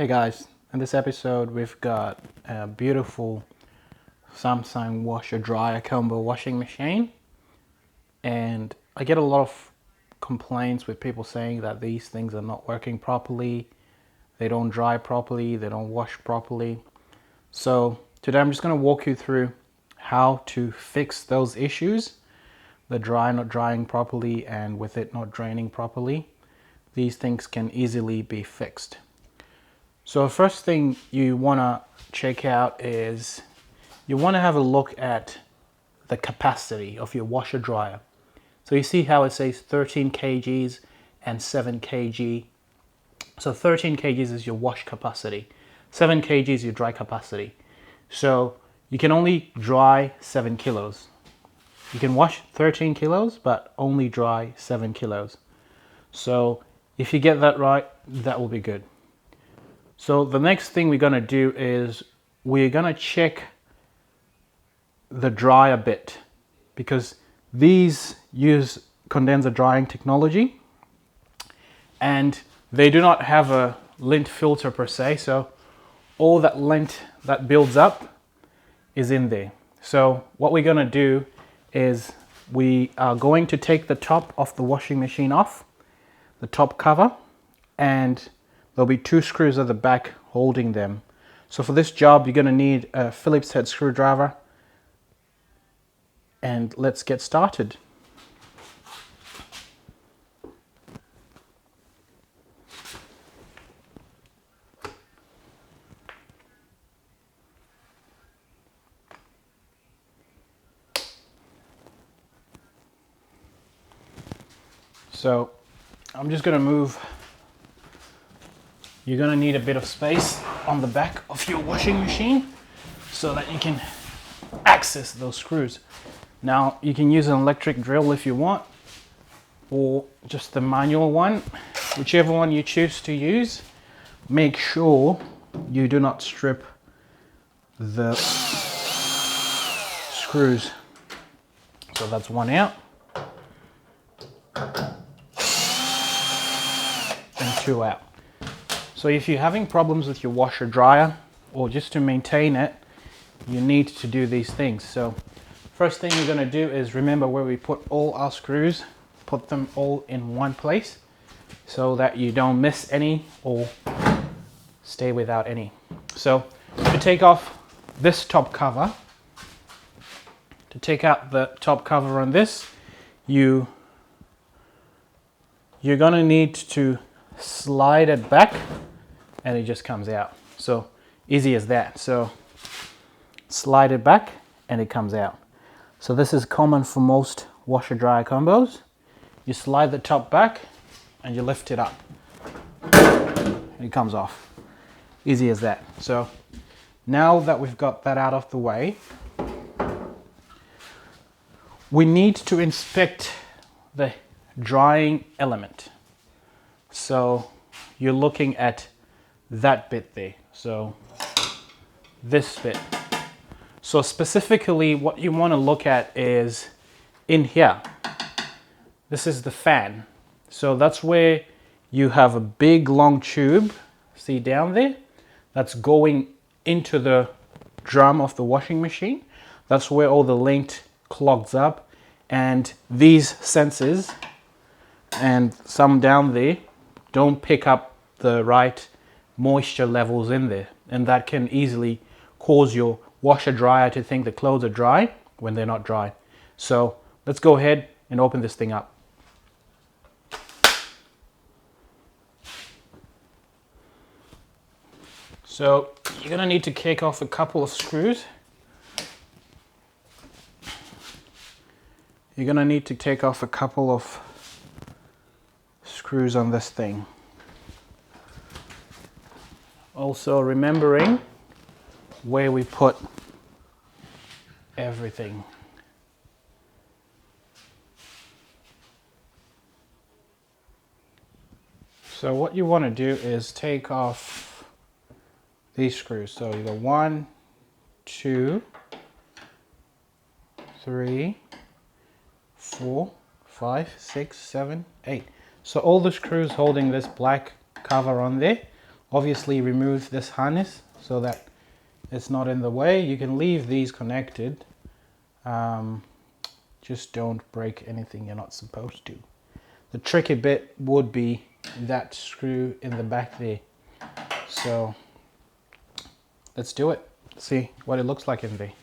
Hey guys, in this episode we've got a beautiful Samsung washer dryer combo washing machine, and I get a lot of complaints with people saying that these things are not working properly, they don't dry properly, they don't wash properly. So today I'm just going to walk you through how to fix those issues, the dryer not drying properly and with it not draining properly. These things can easily be fixed. So first thing you want to check out is you want to have a look at the capacity of your washer dryer. So you see how it says 13 kgs and 7 kg. So 13 kgs is your wash capacity, 7 kg is your dry capacity. So you can only dry 7 kilos. You can wash 13 kilos but only dry 7 kilos. So if you get that right, that will be good. So the next thing we're going to do is we're going to check the dryer bit, because these use condenser drying technology and they do not have a lint filter per se, so all that lint that builds up is in there. So what we're going to do is we are going to take the top of the washing machine off, the top cover, and there'll be 2 screws at the back holding them. So for this job, you're going to need a Phillips head screwdriver. And let's get started. So I'm just going to move. You're going to need a bit of space on the back of your washing machine so that you can access those screws. Now you can use an electric drill if you want, or just the manual one, whichever one you choose to use. Make sure you do not strip the screws. So that's one out and 2 out. So if you're having problems with your washer dryer, or just to maintain it, you need to do these things. So first thing you're going to do is remember where we put all our screws, put them all in one place so that you don't miss any or stay without any. So to take off this top cover, to take out the top cover on this, you're going to need to slide it back and it just comes out. So easy as that. So slide it back and it comes out. So this is common for most washer dryer combos. You slide the top back and you lift it up and it comes off. Easy as that. So now that we've got that out of the way, we need to inspect the drying element. So you're looking at that bit there. So this bit. So specifically what you want to look at is in here. This is the fan. So that's where you have a big long tube, see down there, that's going into the drum of the washing machine. That's where all the lint clogs up, and these sensors and some down there don't pick up the right moisture levels in there, and that can easily cause your washer dryer to think the clothes are dry when they're not dry. So let's go ahead and open this thing up. So you're going to need to kick off a couple of screws. You're going to need to take off a couple of screws on this thing. Also remembering where we put everything. So what you want to do is take off these screws. So you go 1, 2, 3, 4, 5, 6, 7, 8. So all the screws holding this black cover on there obviously remove this harness so that it's not in the way. You can leave these connected. Just don't break anything you're not supposed to. The tricky bit would be that screw in the back there. So let's do it. See what it looks like in there.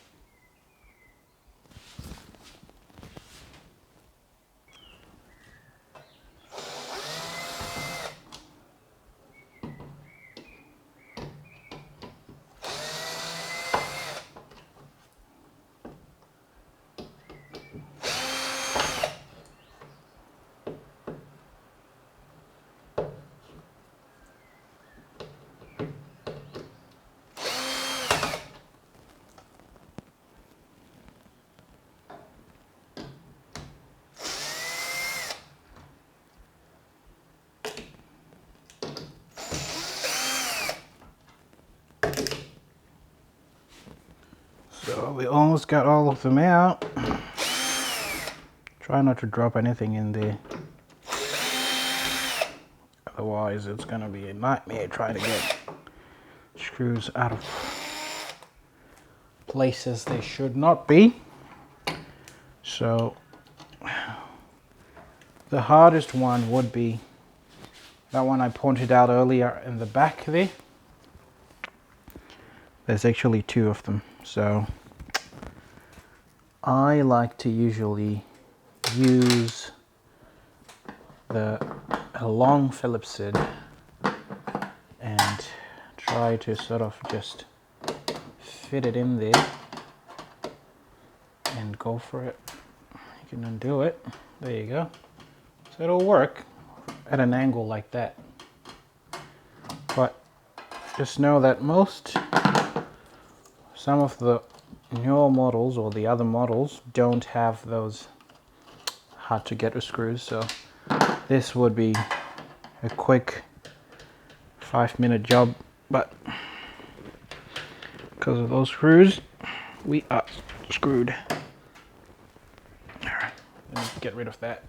So we almost got all of them out. Try not to drop anything in there. Otherwise it's gonna be a nightmare trying to get screws out of places they should not be. So the hardest one would be that one I pointed out earlier in the back there. There's actually two of them. So I like to usually use a long Phillips head and try to sort of just fit it in there and go for it. You can undo it. There you go. So it'll work at an angle like that. But just know that some of the newer models or the other models don't have those hard to get screws, so this would be a quick 5-minute job, but because of those screws we are screwed. Alright, let me get rid of that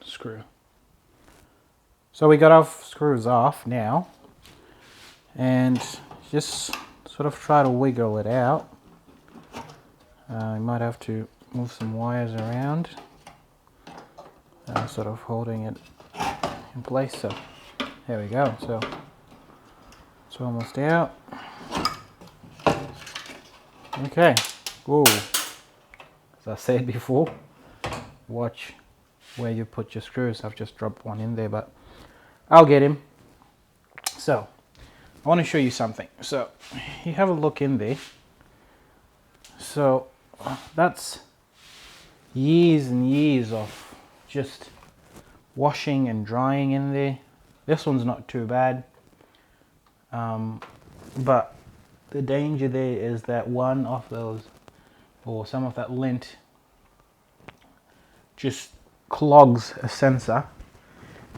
screw. So we got our screws off now, and just sort of try to wiggle it out. You might have to move some wires around, sort of holding it in place. So there we go. So it's almost out. Okay. Whoa. As I said before, watch where you put your screws. I've just dropped one in there, but I'll get him. So I want to show you something. So you have a look in there. So that's years and years of just washing and drying in there. This one's not too bad, but the danger there is that one of those, or some of that lint, just clogs a sensor,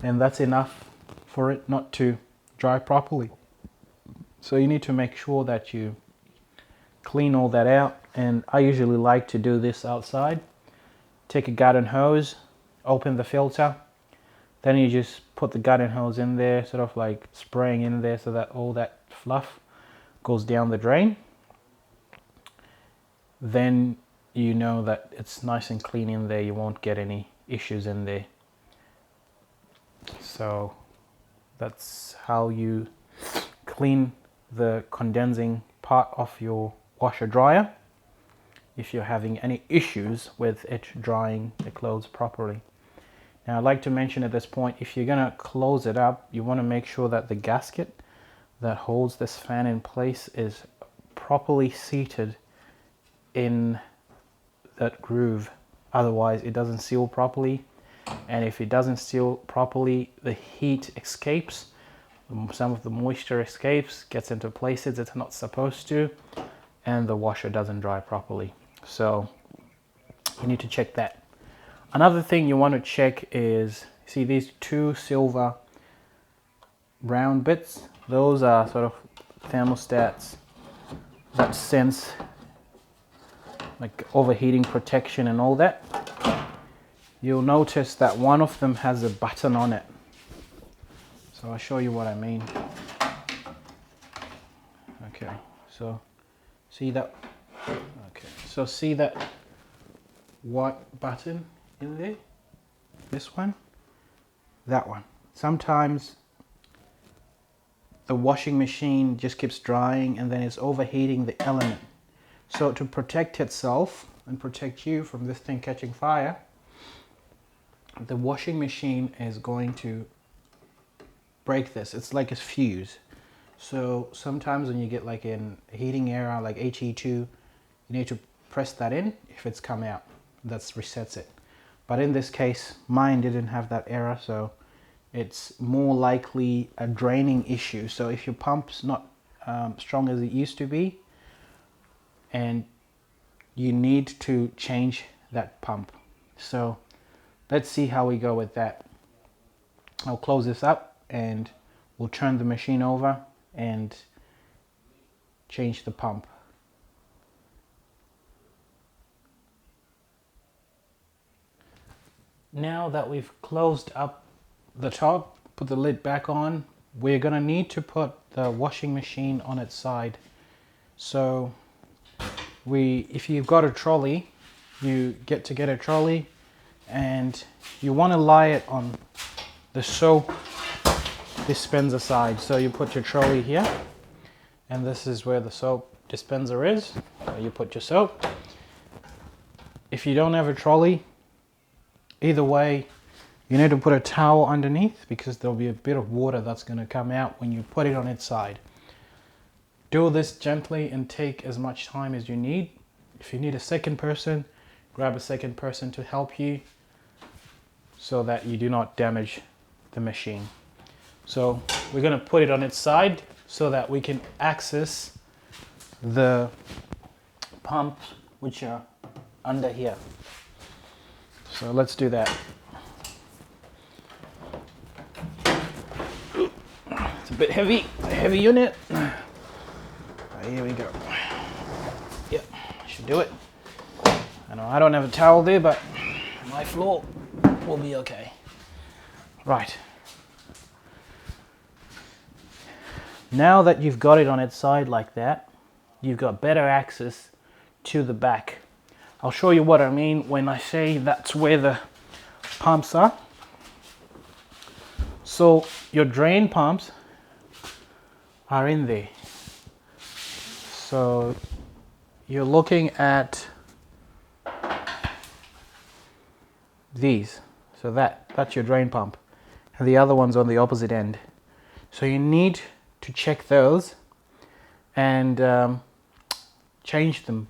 and that's enough for it not to dry properly. So you need to make sure that you clean all that out, and I usually like to do this outside. Take a garden hose, open the filter, then you just put the garden hose in there, sort of like spraying in there so that all that fluff goes down the drain. Then you know that it's nice and clean in there, you won't get any issues in there. So that's how you clean the condensing part of your washer dryer if you're having any issues with it drying the clothes properly. Now I'd like to mention at this point, if you're gonna close it up, you want to make sure that the gasket that holds this fan in place is properly seated in that groove. Otherwise it doesn't seal properly, and if it doesn't seal properly, the heat escapes, some of the moisture escapes, gets into places it's not supposed to, and the washer doesn't dry properly. So you need to check that. Another thing you want to check is, see these two silver round bits? Those are sort of thermostats that sense like overheating protection and all that. You'll notice that one of them has a button on it. So I'll show you what I mean. Okay, so see that? Okay, so see that white button in there? This one? That one. Sometimes the washing machine just keeps drying and then it's overheating the element. So to protect itself and protect you from this thing catching fire, the washing machine is going to break this. It's like a fuse. So sometimes when you get like in heating error like HE2, you need to press that in. If it's come out, that resets it. But in this case, mine didn't have that error, so it's more likely a draining issue. So if your pump's not strong as it used to be, and you need to change that pump. So let's see how we go with that. I'll close this up and we'll turn the machine over and change the pump. Now that we've closed up the top, put the lid back on, we're gonna need to put the washing machine on its side. So if you've got a trolley, you get a trolley and you want to lie it on the soap dispenser side. So you put your trolley here, and this is where the soap dispenser is. So you put your soap. If you don't have a trolley, either way, you need to put a towel underneath because there'll be a bit of water that's going to come out when you put it on its side. Do this gently and take as much time as you need. If you need a second person, grab a second person to help you so that you do not damage the machine. So we're going to put it on its side so that we can access the pumps which are under here. So let's do that. It's a bit heavy, a heavy unit. Here we go. Yep, should do it. I know I don't have a towel there, but my floor will be okay. Right. Now that you've got it on its side like that, you've got better access to the back. I'll show you what I mean when I say that's where the pumps are. So your drain pumps are in there. So you're looking at these. So that's your drain pump. And the other one's on the opposite end. So you need to check those and change them.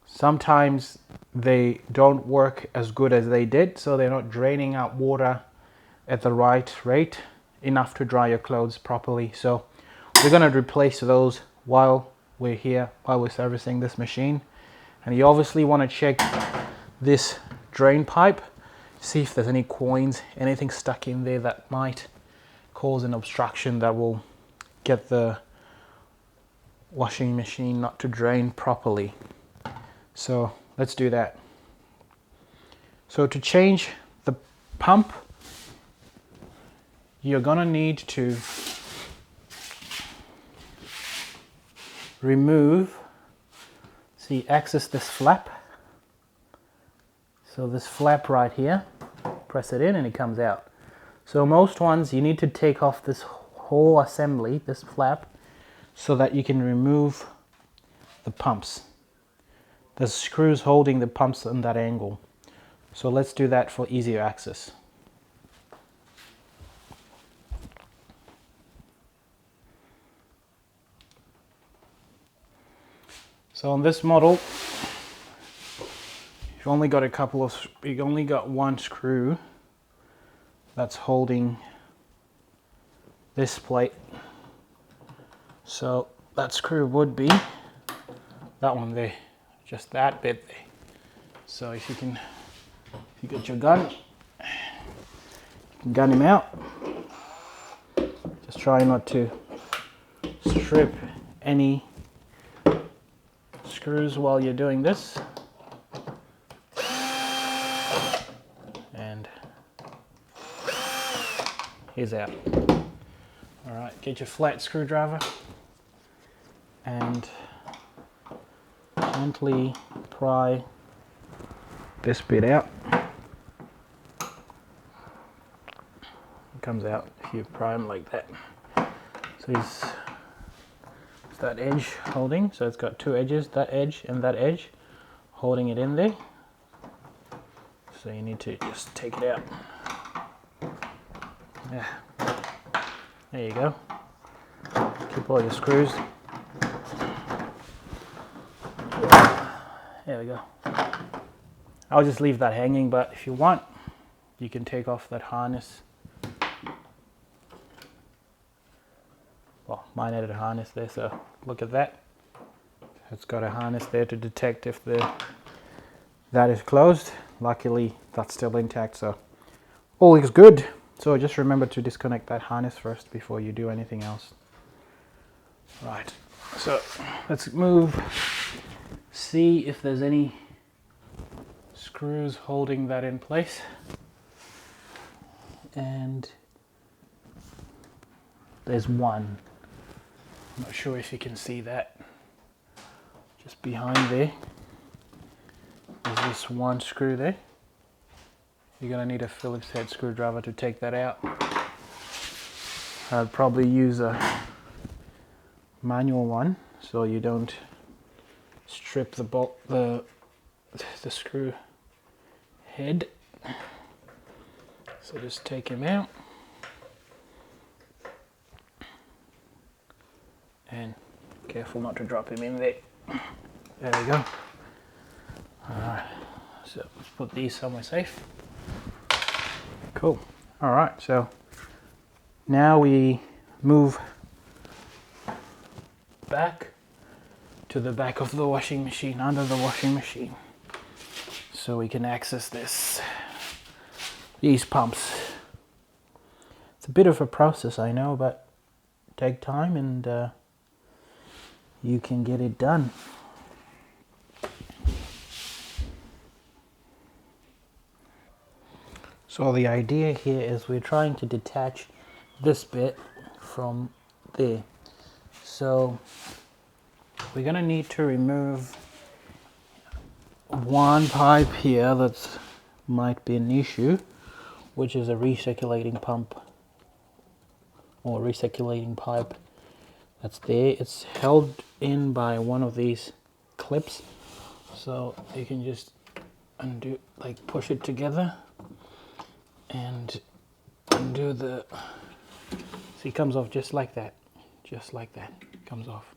Sometimes they don't work as good as they did, so they're not draining out water at the right rate, enough to dry your clothes properly. So we're going to replace those while we're here, while we're servicing this machine. And you obviously want to check this drain pipe, see if there's any coins, anything stuck in there that might cause an obstruction that will get the washing machine not to drain properly. So let's do that. So to change the pump, you're gonna need to remove, access this flap. So this flap right here, press it in and it comes out. So most ones you need to take off this whole assembly, this flap, so that you can remove the pumps. There's screws holding the pumps on that angle. So let's do that for easier access. So on this model, you've only got one screw that's holding this plate. So that screw would be that one there, just that bit there. So if you get your gun, you can gun him out. Just try not to strip any screws while you're doing this. And he's out. All right, get your flat screwdriver. and gently pry this bit out. It comes out if you pry them like that. So it's that edge holding, so it's got two edges, that edge and that edge, holding it in there. So you need to just take it out. Yeah. There you go. Keep all your screws. There we go. I'll just leave that hanging, but if you want, you can take off that harness. Well, mine had a harness there, so look at that. It's got a harness there to detect if that is closed. Luckily, that's still intact, so all is good. So just remember to disconnect that harness first before you do anything else. Right, so let's move, see if there's any screws holding that in place. And there's one. I'm not sure if you can see that. Just behind there, there's this one screw there. You're going to need a Phillips head screwdriver to take that out. I'd probably use a manual one so you don't strip the bolt, the screw head. So just take him out. And careful not to drop him in there. There we go. Alright, so let's put these somewhere safe. Cool. Alright, so now we move back to the back of the washing machine, under the washing machine, so we can access these pumps. It's a bit of a process, I know, but take time and you can get it done. So the idea here is we're trying to detach this bit from there. So we're going to need to remove one pipe here that might be an issue, which is a recirculating pump or recirculating pipe that's there. It's held in by one of these clips, so you can just undo, like push it together and undo the, see, it comes off just like that, comes off.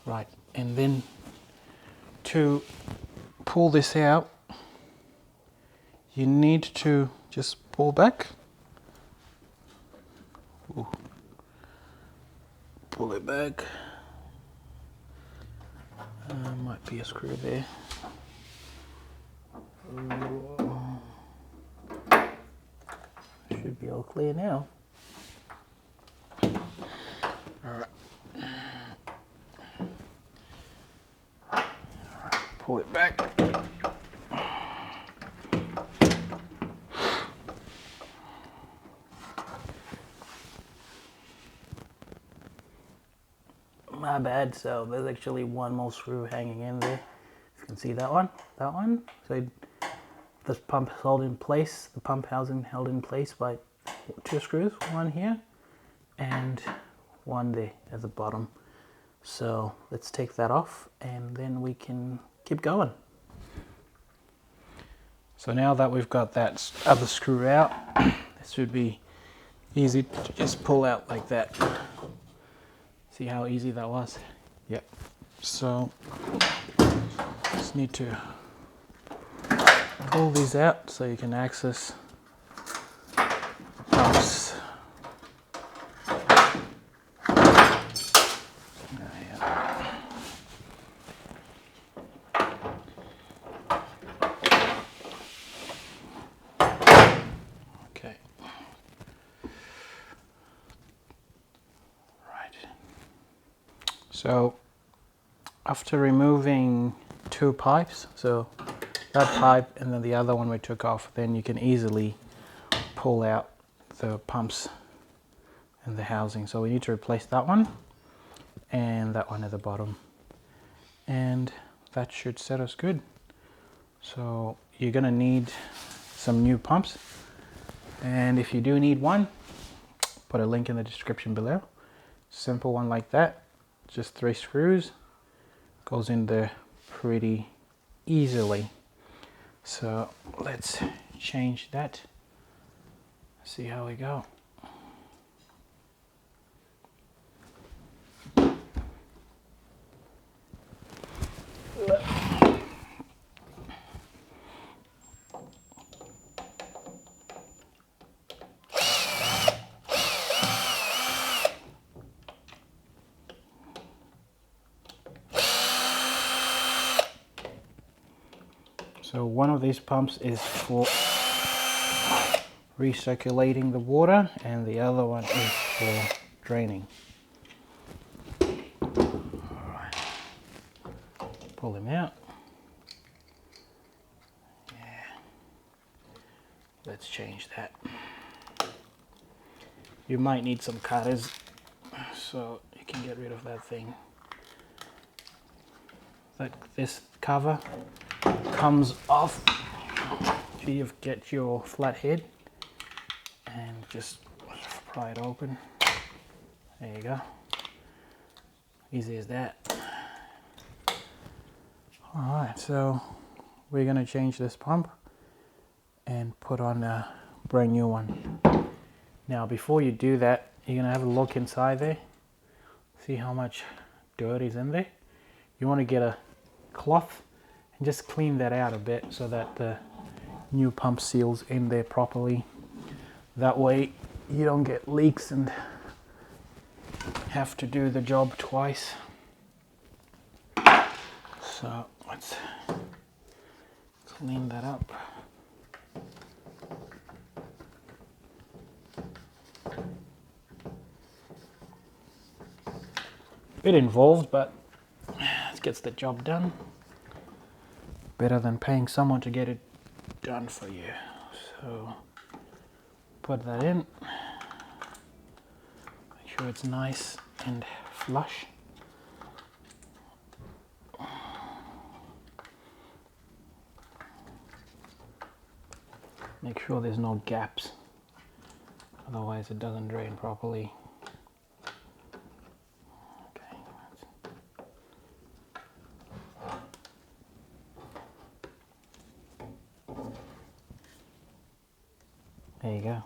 Right, and then to pull this out, you need to just pull back. Ooh. Pull it back. Might be a screw there. Should be all clear now. Alright. Pull it back. My bad, so there's actually one more screw hanging in there. You can see that one. So this pump is held in place, the pump housing held in place by two screws, one here and one there at the bottom. So let's take that off and then we can keep going. So now that we've got that other screw out, this should be easy to just pull out like that. See how easy that was? Yep. So just need to pull these out so you can access the pumps. Okay. So after removing two pipes, so that pipe and then the other one we took off, then you can easily pull out the pumps and the housing. So we need to replace that one. and that one at the bottom, and that should set us good. So you're gonna need some new pumps, and if you do need one, put a link in the description below. Simple one like that, just 3 screws, goes in there pretty easily. So let's change that, see how we go. So one of these pumps is for recirculating the water, and the other one is for draining. Alright. Pull him out. Yeah. Let's change that. You might need some cutters so you can get rid of that thing. Like this cover comes off. You get your flat head and just pry it open. There you go. Easy as that. Alright, so we're going to change this pump and put on a brand new one. Now before you do that, you're going to have a look inside there. See how much dirt is in there. You want to get a cloth and just clean that out a bit so that the new pump seals in there properly. That way you don't get leaks and have to do the job twice. So let's clean that up. Bit involved, but it gets the job done. Better than paying someone to get it done for you. So put that in. Make sure it's nice and flush. Make sure there's no gaps, otherwise it doesn't drain properly. Okay. There you go.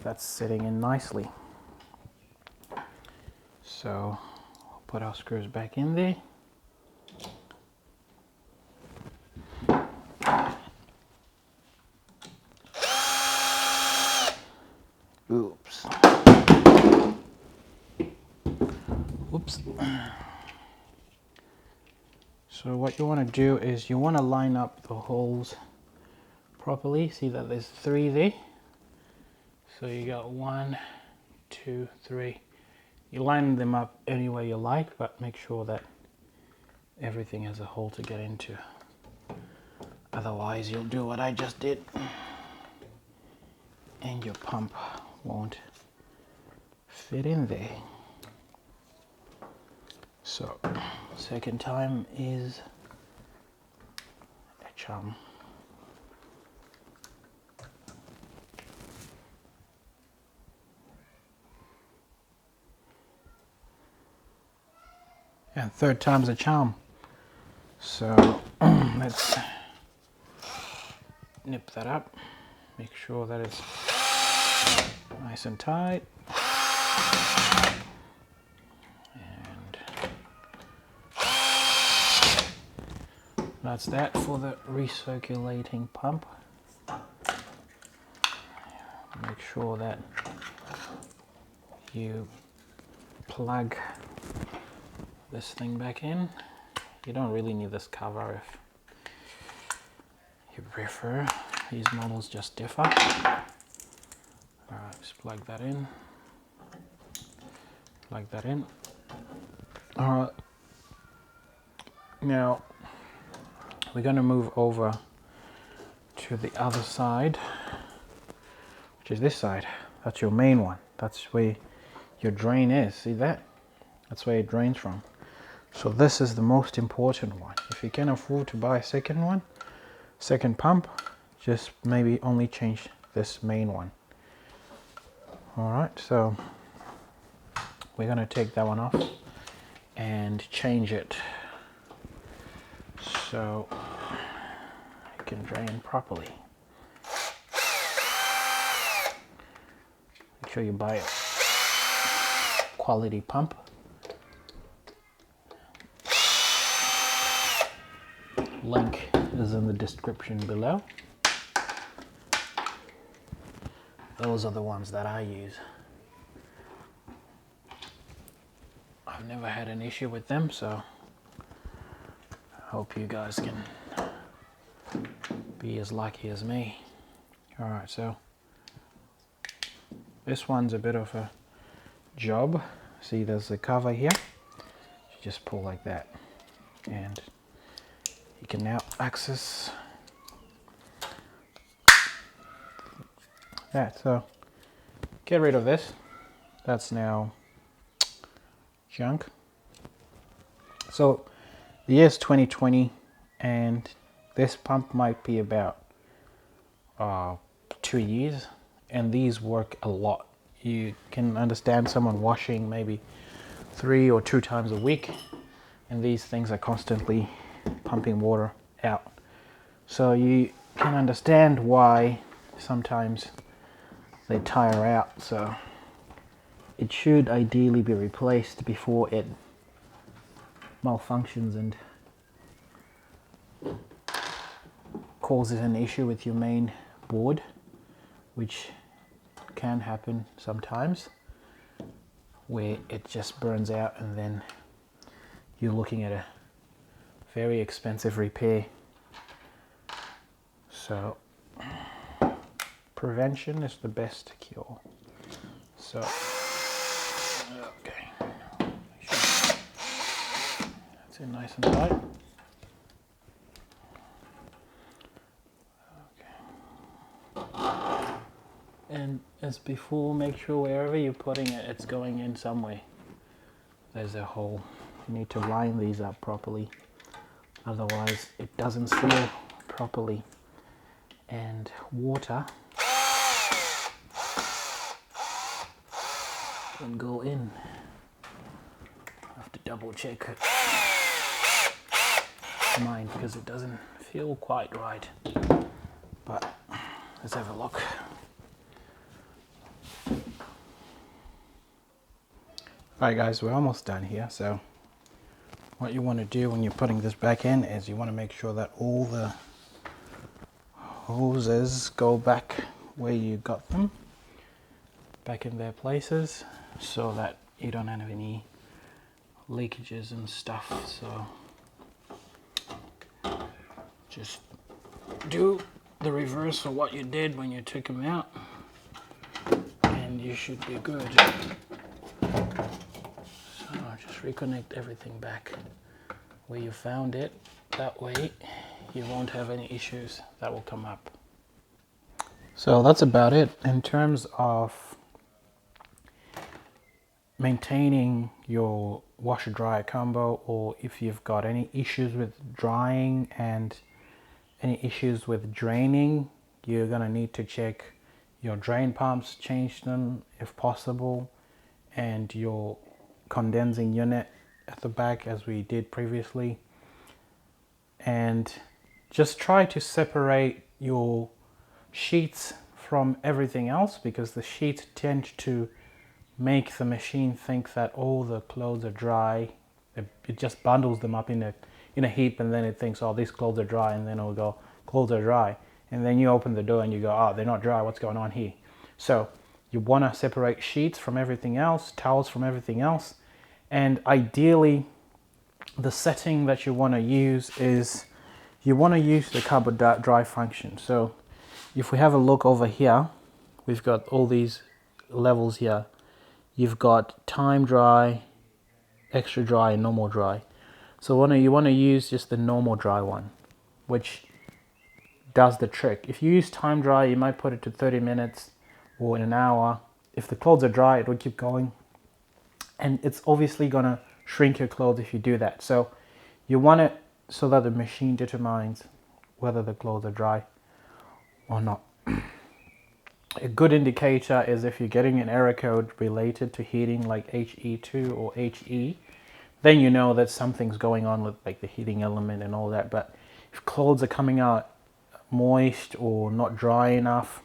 That's sitting in nicely. So we'll put our screws back in there. Oops. Whoops. So what you want to do is you want to line up the holes properly. See that there's 3 there. So you got 1, 2, 3. You line them up any way you like, but make sure that everything has a hole to get into. Otherwise you'll do what I just did and your pump won't fit in there. So second time is a charm. And third time's a charm. So let's nip that up. Make sure that it's nice and tight. And that's that for the recirculating pump. Make sure that you plug this thing back in. You don't really need this cover if you prefer. These models just differ. Alright, just plug that in. Plug that in. Alright. Now we're going to move over to the other side, which is this side. That's your main one. That's where your drain is. See that? That's where it drains from. So this is the most important one. If you can afford to buy a second one, second pump, just maybe only change this main one. All right, so we're gonna take that one off and change it so it can drain properly. Make sure you buy a quality pump. Link is in the description below. Those are the ones that I use. I've never had an issue with them, so I hope you guys can be as lucky as me. Alright, so this one's a bit of a job. See, there's the cover here. You just pull like that, and you can now access that. So get rid of this. That's now junk. So the year's 2020, and this pump might be about 2 years, and these work a lot. You can understand someone washing maybe 3 or 2 times a week, and these things are constantly pumping water out. So you can understand why sometimes they tire out. So it should ideally be replaced before it malfunctions and causes an issue with your main board, which can happen sometimes, where it just burns out and then you're looking at a very expensive repair. So prevention is the best cure. So okay, that's it, nice and tight. Okay. And as before, make sure wherever you're putting it, it's going in some way. There's a hole. You need to line these up properly, otherwise it doesn't seal properly, and water can go in. I have to double check mine because it doesn't feel quite right, but let's have a look. Alright guys, we're almost done here. So what you want to do when you're putting this back in is you want to make sure that all the hoses go back where you got them, back in their places, so that you don't have any leakages and stuff. So just do the reverse of what you did when you took them out and you should be good. So just reconnect everything back where you found it. That way you won't have any issues that will come up. So that's about it in terms of maintaining your washer dryer combo, or if you've got any issues with drying and any issues with draining, you're gonna need to check your drain pumps, change them if possible, and your condensing unit at the back as we did previously. And just try to separate your sheets from everything else, because the sheets tend to make the machine think that all the clothes are dry. It just bundles them up in a heap, and then it thinks, oh, these clothes are dry, and then it'll go, clothes are dry, and then you open the door and you go, oh, they're not dry, what's going on here? So you want to separate sheets from everything else, towels from everything else, and ideally the setting that you want to use is you want to use the carbo dry function. So if we have a look over here, we've got all these levels here. You've got time dry, extra dry, and normal dry. So you want to use just the normal dry one, which does the trick. If you use time dry, you might put it to 30 minutes or in an hour. If the clothes are dry, it will keep going, and it's obviously gonna shrink your clothes if you do that. So you want it so that the machine determines whether the clothes are dry or not. A good indicator is if you're getting an error code related to heating, like HE2 or HE, then you know that something's going on with like the heating element and all that. But if clothes are coming out moist or not dry enough,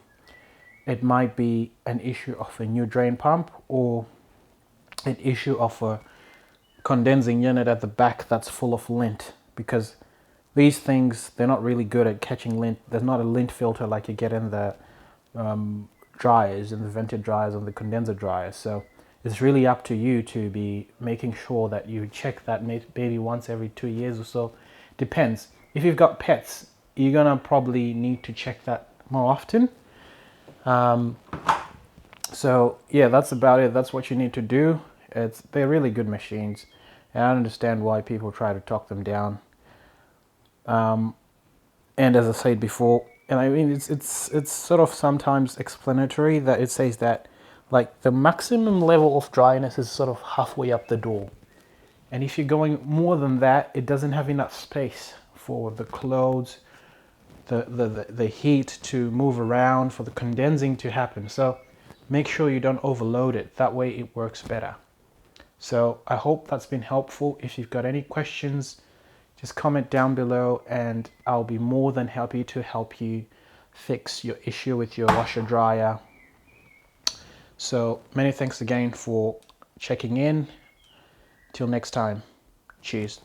it might be an issue of a new drain pump or an issue of a condensing unit at the back that's full of lint, because these things, they're not really good at catching lint. There's not a lint filter like you get in the dryers, in the vented dryers and the condenser dryers. So it's really up to you to be making sure that you check that maybe once every 2 years or so. Depends. If you've got pets, you're gonna probably need to check that more often. So yeah, that's about it. That's what you need to do. They're really good machines, and I understand why people try to talk them down. And as I said before, and I mean it's sort of sometimes explanatory that it says that like the maximum level of dryness is sort of halfway up the door, and if you're going more than that, it doesn't have enough space for the clothes, the heat to move around, for the condensing to happen. So make sure you don't overload it. That way it works better. So I hope that's been helpful. If you've got any questions, just comment down below and I'll be more than happy to help you fix your issue with your washer dryer. So many thanks again for checking in. Till next time, cheers.